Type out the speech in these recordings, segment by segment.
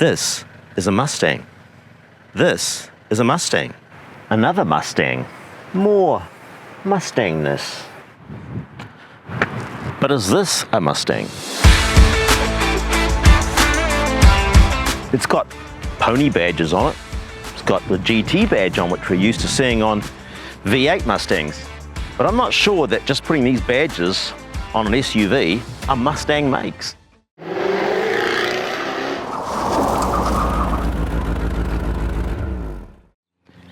This is a Mustang. This is a Mustang. Another Mustang. More Mustangness. But is this a Mustang? It's got pony badges on it. It's got the GT badge on, which we're used to seeing on V8 Mustangs. But I'm not sure that just putting these badges on an SUV a Mustang makes.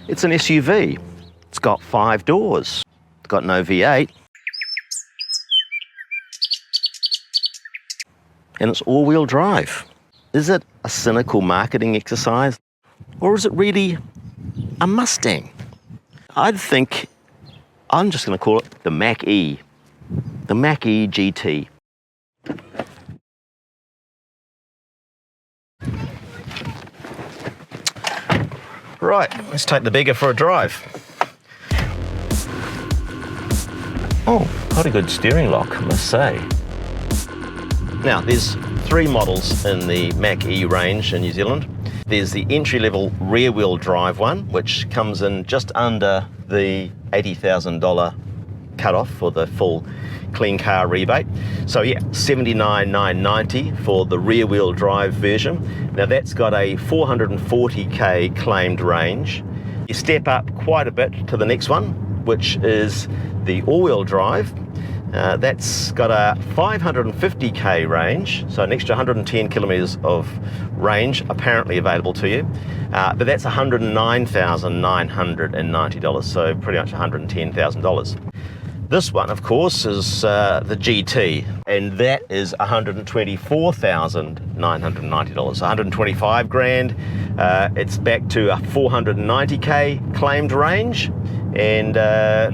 It's an SUV. It's got 5 doors. It's got no V8. And it's all-wheel drive. Is it a cynical marketing exercise? Or is it really a Mustang? I think I'm just going to call it the Mach-E. The Mach-E GT. Right, let's take the Beggar for a drive. Oh, quite a good steering lock, I must say. Now, there's 3 models in the Mach-E range in New Zealand. There's the entry-level rear-wheel drive one, which comes in just under the $80,000 cutoff for the full clean car rebate. So yeah, $79,990 for the rear-wheel drive version. Now that's got a 440k claimed range. You step up quite a bit to the next one, which is the all-wheel drive. That's got a 550k range, so an extra 110 kilometers of range apparently available to you. But that's $109,990, so pretty much $110,000. This one, of course, is the GT, and that is $124,990, so 125 grand. It's back to a 490k claimed range, and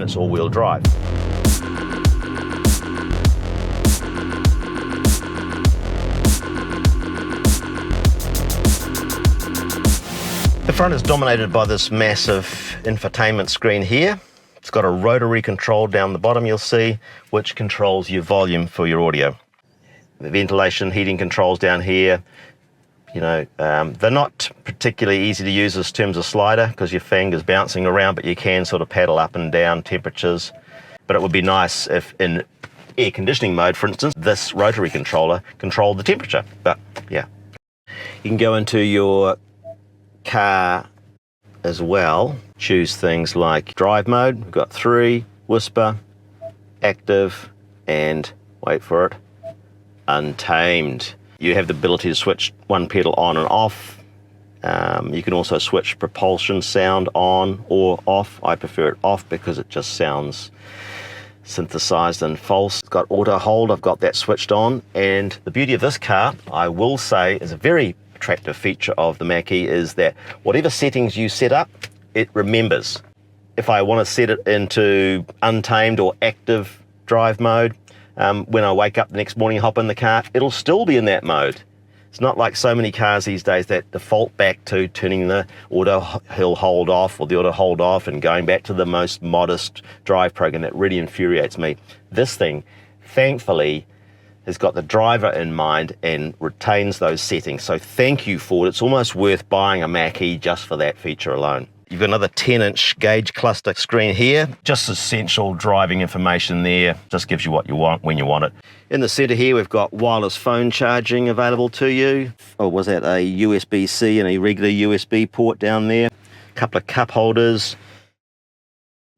it's all-wheel drive. The front is dominated by this massive infotainment screen here. It's got a rotary control down the bottom, you'll see, which controls your volume for your audio. The ventilation, heating controls down here. You know, they're not particularly easy to use in terms of slider because your finger's bouncing around, but you can sort of paddle up and down temperatures. But it would be nice if in air conditioning mode, for instance, this rotary controller controlled the temperature. But yeah, you can go into your car as well, choose things like drive mode. We've got 3, whisper, active, and wait for it, untamed. You have the ability to switch one pedal on and off. You can also switch propulsion sound on or off. I prefer it off because it just sounds synthesized and false. It's got auto hold, I've got that switched on, and the beauty of this car, I will say, is a very attractive feature of the Mach-E is that whatever settings you set up, it remembers. If I want to set it into untamed or active drive mode, when I wake up the next morning and hop in the car, it'll still be in that mode. It's not like so many cars these days that default back to turning the auto hold off or the auto hold off and going back to the most modest drive program. That really infuriates me. This thing, thankfully, has got the driver in mind and retains those settings. So thank you, Ford. It's almost worth buying a Mach-E just for that feature alone. You've got another 10-inch gauge cluster screen here. Just essential driving information there. Just gives you what you want when you want it. In the center here, we've got wireless phone charging available to you. Or was that a USB-C and a regular USB port down there? A couple of cup holders.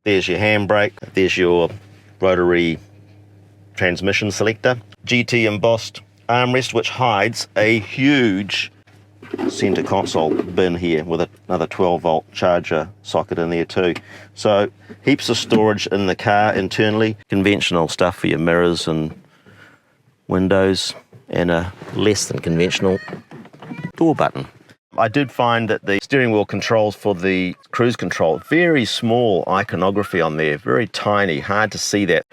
There's your handbrake. There's your rotary transmission selector. GT embossed armrest, which hides a huge center console bin here with another 12-volt charger socket in there too. So heaps of storage in the car internally. Conventional stuff for your mirrors and windows, and a less than conventional door button. I did find that the steering wheel controls for the cruise control, very small iconography on there, very tiny, hard to see that.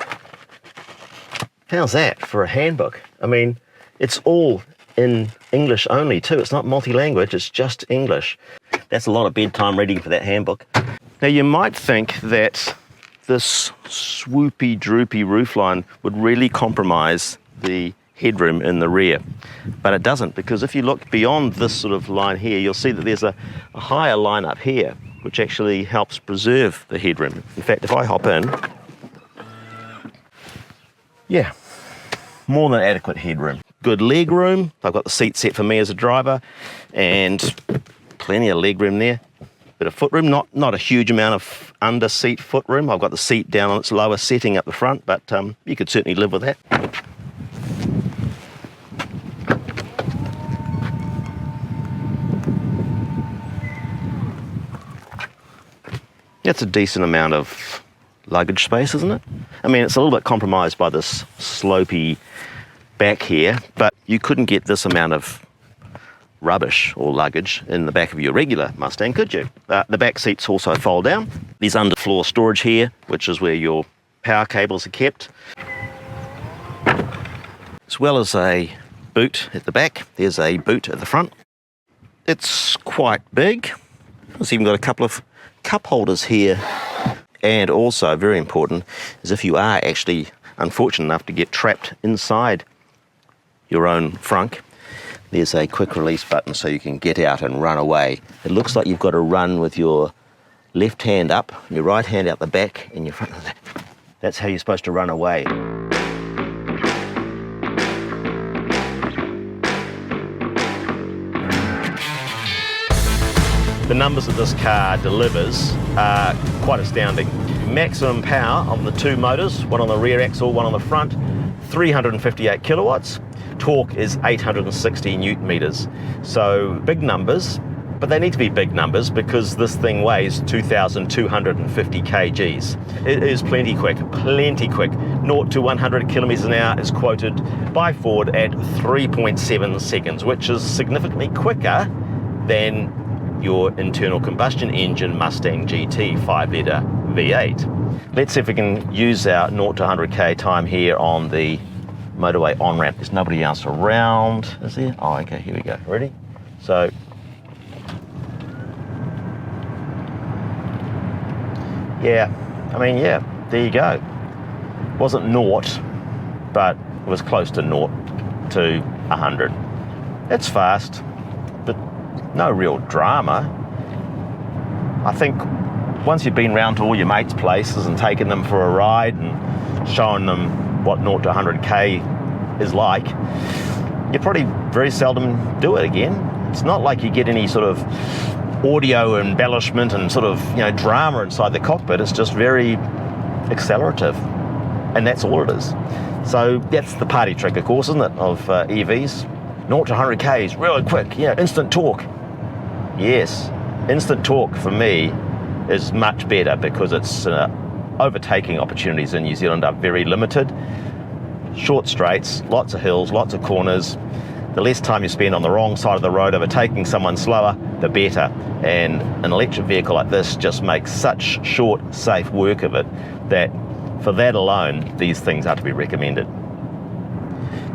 How's that for a handbook? I mean, it's all in English only too. It's not multi-language, it's just English. That's a lot of bedtime reading for that handbook. Now you might think that this swoopy, droopy roofline would really compromise the headroom in the rear. But it doesn't, because if you look beyond this sort of line here, you'll see that there's a higher line up here, which actually helps preserve the headroom. In fact, if I hop in, yeah, more than adequate headroom. Good leg room. I've got the seat set for me as a driver, and plenty of leg room there. Bit of foot room, not a huge amount of under seat foot room. I've got the seat down on its lower setting up the front, but you could certainly live with that. That's a decent amount of luggage space, isn't it? I mean, it's a little bit compromised by this slopey back here, but you couldn't get this amount of rubbish or luggage in the back of your regular Mustang, could you? The back seats also fold down. There's underfloor storage here, which is where your power cables are kept, as well as a boot at the back. There's a boot at the front. It's quite big. It's even got a couple of cup holders here, and also very important is if you are actually unfortunate enough to get trapped inside your own frunk, there's a quick release button so you can get out and run away. It looks like you've got to run with your left hand up, your right hand out the back, and your front. That's how you're supposed to run away. The numbers that this car delivers are quite astounding. Maximum power on the two motors, one on the rear axle, one on the front, 358 kilowatts. Torque is 860 newton meters. So big numbers, but they need to be big numbers because this thing weighs 2,250 kgs. It is plenty quick, 0 to 100 kilometers an hour is quoted by Ford at 3.7 seconds, which is significantly quicker than your internal combustion engine Mustang GT 5-litre V8. Let's see if we can use our 0 to 100k time here on the motorway on-ramp. There's nobody else around, is there? Oh, okay, here we go. Ready? So, yeah, I mean, yeah, there you go. Wasn't 0, but it was close to 0 to 100. It's fast, but no real drama. I think once you've been round to all your mates' places and taken them for a ride and shown them what 0 to 100k is like, you probably very seldom do it again. It's not like you get any sort of audio embellishment and sort of, you know, drama inside the cockpit. It's just very accelerative, and that's all it is. So that's the party trick, of course, isn't it, of EVs? 0 to 100k is really quick. Yeah, instant torque. Yes, instant torque for me is much better because it's overtaking opportunities in New Zealand are very limited. Short straights, lots of hills, lots of corners. The less time you spend on the wrong side of the road overtaking someone slower, the better. And an electric vehicle like this just makes such short, safe work of it that for that alone, these things are to be recommended.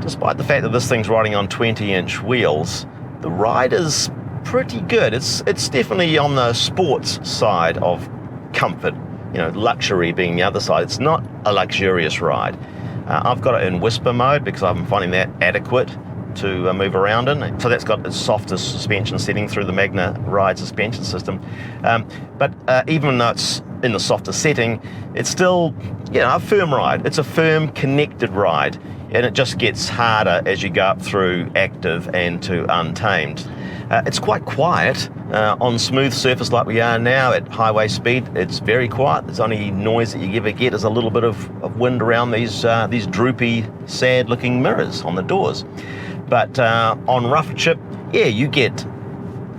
Despite the fact that this thing's riding on 20-inch wheels, the ride is pretty good. It's definitely on the sports side of comfort, you know, luxury being the other side. It's not a luxurious ride. I've got it in whisper mode because I'm finding that adequate to move around in. So that's got its softest suspension setting through the Magna Ride suspension system. But even though it's in the softer setting, it's still, you know, a firm ride. It's a firm, connected ride, and it just gets harder as you go up through active and to untamed. It's quite quiet on smooth surface like we are now at highway speed. It's very quiet. The only noise that you ever get is a little bit of wind around these droopy, sad-looking mirrors on the doors. But on rougher chip, yeah, you get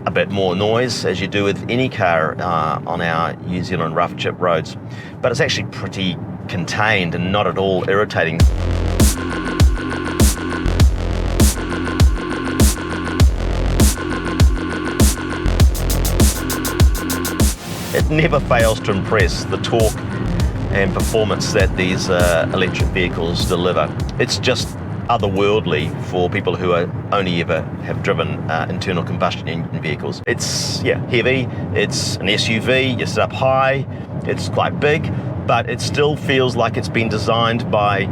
a bit more noise, as you do with any car on our New Zealand rough chip roads. But it's actually pretty contained and not at all irritating. It never fails to impress, the torque and performance that these electric vehicles deliver. It's just otherworldly for people who only ever have driven internal combustion engine vehicles. It's heavy, it's an SUV, you sit up high, it's quite big, but it still feels like it's been designed by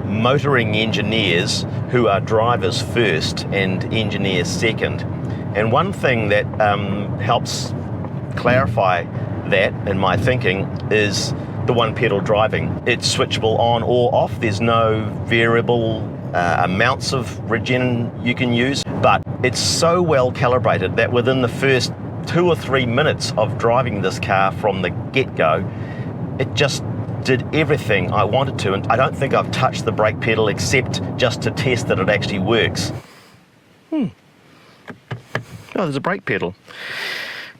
motoring engineers who are drivers first and engineers second. And one thing that helps clarify that in my thinking is the one pedal driving. It's switchable on or off. There's no variable amounts of regen you can use, but it's so well calibrated that within the first 2 or 3 minutes of driving this car from the get-go, it just did everything I wanted to, and I don't think I've touched the brake pedal except just to test that it actually works. Oh, there's a brake pedal.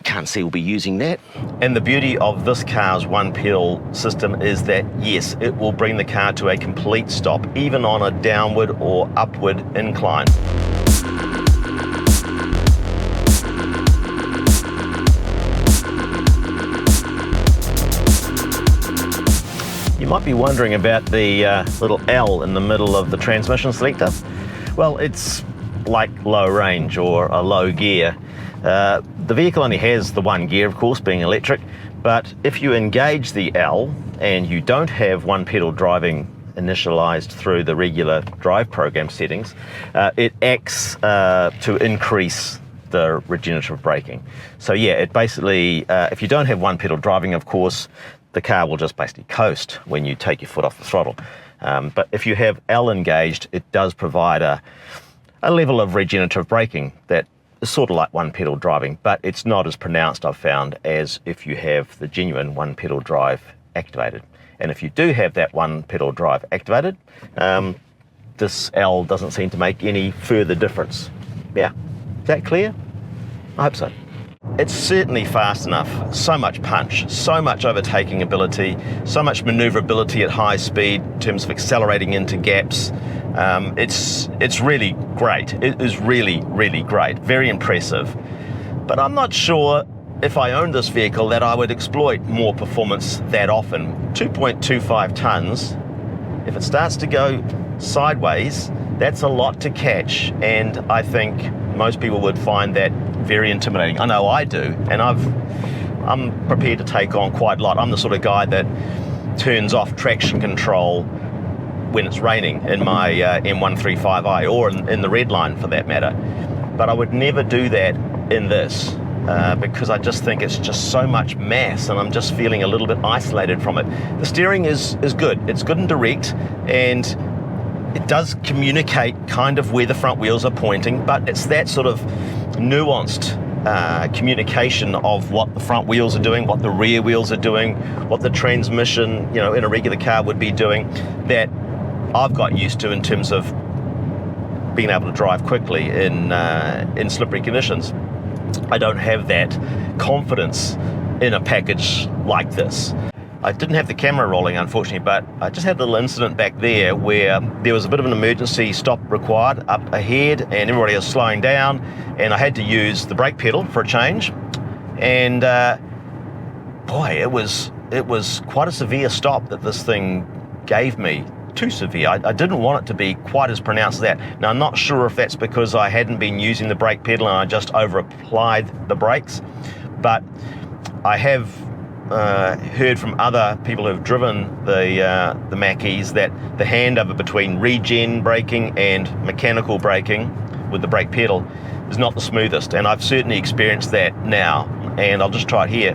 Can't see we'll be using that. And the beauty of this car's one pedal system is that, yes, it will bring the car to a complete stop, even on a downward or upward incline. You might be wondering about the little L in the middle of the transmission selector. Well, it's like low range or a low gear. The vehicle only has the one gear, of course, being electric, but if you engage the L and you don't have one pedal driving initialized through the regular drive program settings, it acts to increase the regenerative braking. So yeah, it basically, if you don't have one pedal driving, of course, the car will just basically coast when you take your foot off the throttle. But if you have L engaged, it does provide a level of regenerative braking that is sort of like one pedal driving, but it's not as pronounced, I've found, as if you have the genuine one pedal drive activated. And if you do have that one pedal drive activated, this L doesn't seem to make any further difference. Yeah, is that clear? I hope so. It's certainly fast enough. So much punch, so much overtaking ability, so much maneuverability at high speed in terms of accelerating into gaps. It's really great. It is really, really great. Very impressive. But I'm not sure if I owned this vehicle that I would exploit more performance that often. 2.25 tons, if it starts to go sideways, that's a lot to catch, and I think most people would find that very intimidating. I know I do, and I'm prepared to take on quite a lot. I'm the sort of guy that turns off traction control when it's raining in my M135i, or in the red line for that matter. But I would never do that in this because I just think it's just so much mass, and I'm just feeling a little bit isolated from it. The steering is good. It's good and direct, and it does communicate kind of where the front wheels are pointing, but it's that sort of nuanced communication of what the front wheels are doing, what the rear wheels are doing, what the transmission, in a regular car would be doing, that I've got used to in terms of being able to drive quickly in slippery conditions. I don't have that confidence in a package like this. I didn't have the camera rolling, unfortunately, but I just had a little incident back there where there was a bit of an emergency stop required up ahead, and everybody was slowing down, and I had to use the brake pedal for a change. And boy, it was quite a severe stop that this thing gave me. Too severe. I didn't want it to be quite as pronounced as that. Now, I'm not sure if that's because I hadn't been using the brake pedal and I just over applied the brakes, but I have heard from other people who've driven the Mach-E's that the handover between regen braking and mechanical braking with the brake pedal is not the smoothest, and I've certainly experienced that now, and I'll just try it here.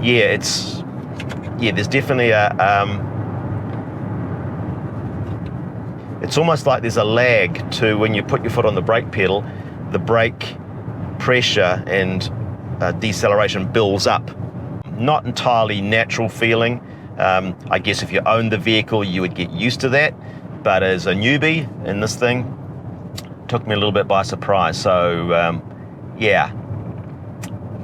There's definitely it's almost like there's a lag to when you put your foot on the brake pedal, the brake pressure and deceleration builds up. Not entirely natural feeling. I guess if you owned the vehicle, you would get used to that. But as a newbie in this thing, it took me a little bit by surprise. So,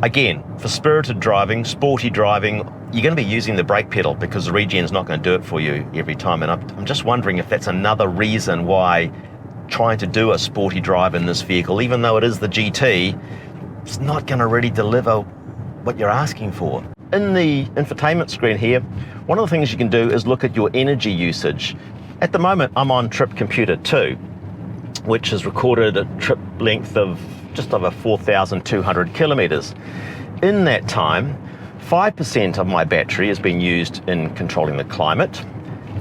Again, for spirited driving, sporty driving, you're going to be using the brake pedal because the regen's not going to do it for you every time. And I'm just wondering if that's another reason why trying to do a sporty drive in this vehicle, even though it is the GT, it's not going to really deliver what you're asking for. In the infotainment screen here, one of the things you can do is look at your energy usage. At the moment, I'm on Trip Computer 2, which has recorded a trip length of just over 4,200 kilometers. In that time, 5% of my battery has been used in controlling the climate,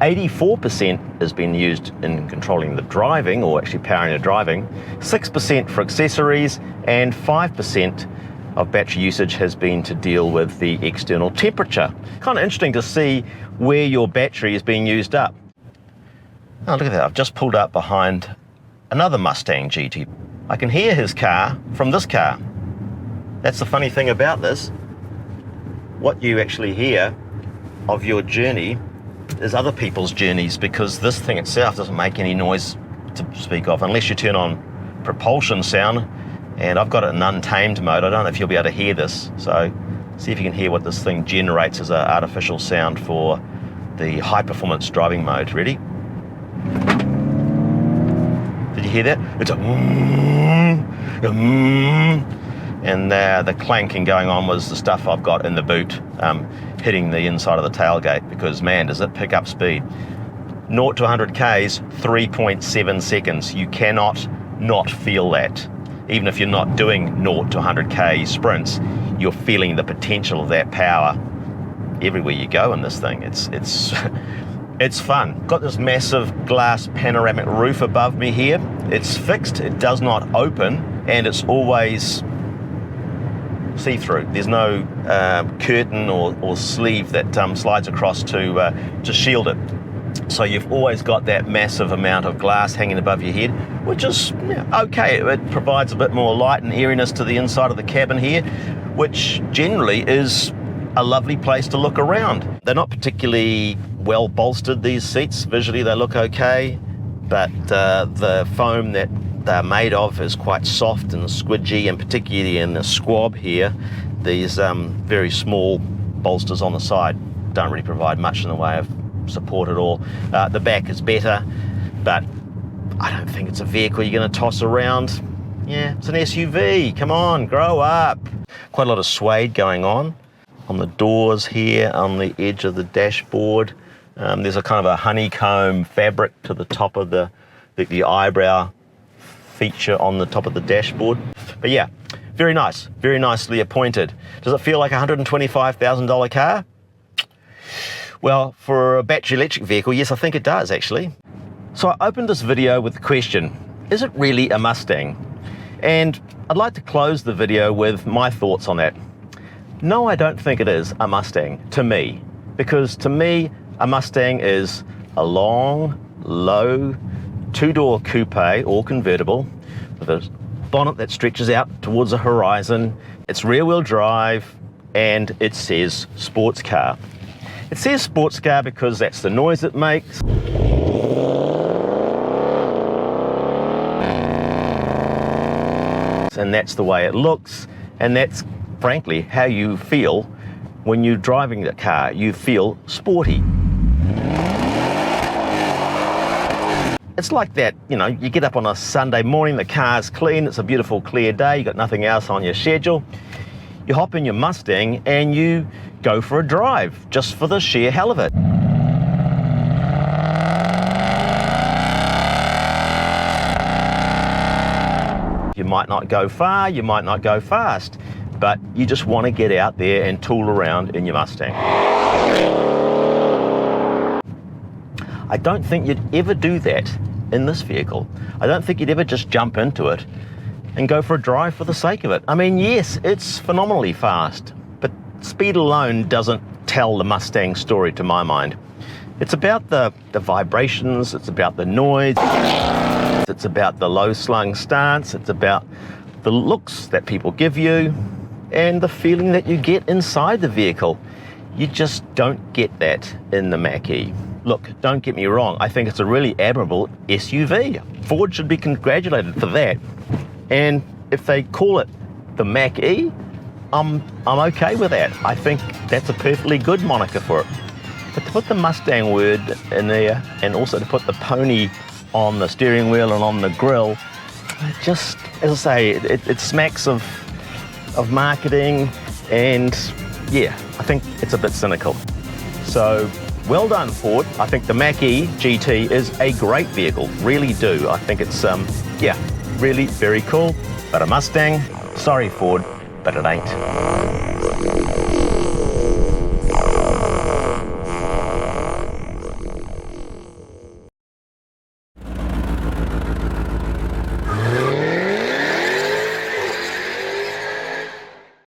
84% has been used in controlling the driving, or actually powering the driving, 6% for accessories, and 5% of battery usage has been to deal with the external temperature. Kind of interesting to see where your battery is being used up. Oh, look at that, I've just pulled up behind another Mustang GT. I can hear his car from this car. That's the funny thing about this. What you actually hear of your journey is other people's journeys, because this thing itself doesn't make any noise to speak of unless you turn on propulsion sound, and I've got it in untamed mode. I don't know if you'll be able to hear this, so see if you can hear what this thing generates as an artificial sound for the high performance driving mode. Ready? Did you hear that? It's a and the clanking going on was the stuff I've got in the boot hitting the inside of the tailgate, because man, does it pick up speed. 0 to 100 Ks, 3.7 seconds. You cannot not feel that. Even if you're not doing 0 to 100 K sprints, you're feeling the potential of that power everywhere you go in this thing. It's fun. Got this massive glass panoramic roof above me here. It's fixed, it does not open, and it's always see-through. There's no curtain or sleeve that slides across to shield it. So you've always got that massive amount of glass hanging above your head, which is okay. It provides a bit more light and airiness to the inside of the cabin here, which generally is a lovely place to look around. They're not particularly well bolstered, these seats. Visually they look okay, but the foam that they're made of is quite soft and squidgy, and particularly in the squab here, these very small bolsters on the side don't really provide much in the way of support at all. The back is better, but I don't think it's a vehicle you're going to toss around. Yeah, it's an SUV. Come on, grow up. Quite a lot of suede going on the doors here, on the edge of the dashboard. There's a kind of a honeycomb fabric to the top of the eyebrow feature on the top of the dashboard. But yeah, very nice, very nicely appointed. Does it feel like a $125,000 car? Well, for a battery electric vehicle, yes, I think it does actually. So I opened this video with the question, is it really a Mustang? And I'd like to close the video with my thoughts on that. No, I don't think it is a Mustang to me, because to me, a Mustang is a long, low, two-door coupe or convertible with a bonnet that stretches out towards the horizon. It's rear-wheel drive, and it says sports car. It says sports car because that's the noise it makes. And that's the way it looks, and that's frankly how you feel when you're driving the car. You feel sporty. It's like that, you know, you get up on a Sunday morning, the car's clean, it's a beautiful clear day, you got nothing else on your schedule. You hop in your Mustang and you go for a drive, just for the sheer hell of it. You might not go far, you might not go fast, but you just want to get out there and tool around in your Mustang. I don't think you'd ever do that in this vehicle. I don't think you'd ever just jump into it and go for a drive for the sake of it. I mean, yes, it's phenomenally fast, but speed alone doesn't tell the Mustang story to my mind. It's about the vibrations, it's about the noise, it's about the low slung stance, it's about the looks that people give you and the feeling that you get inside the vehicle. You just don't get that in the Mach-E. Look, don't get me wrong, I think it's a really admirable SUV. Ford should be congratulated for that. And if they call it the Mach-E, I'm okay with that. I think that's a perfectly good moniker for it. But to put the Mustang word in there, and also to put the pony on the steering wheel and on the grille, it just, as I say, it smacks of marketing, and yeah, I think it's a bit cynical. So, well done, Ford. I think the Mach-E GT is a great vehicle, really do. I think it's, yeah, really very cool. But a Mustang, sorry Ford, but it ain't.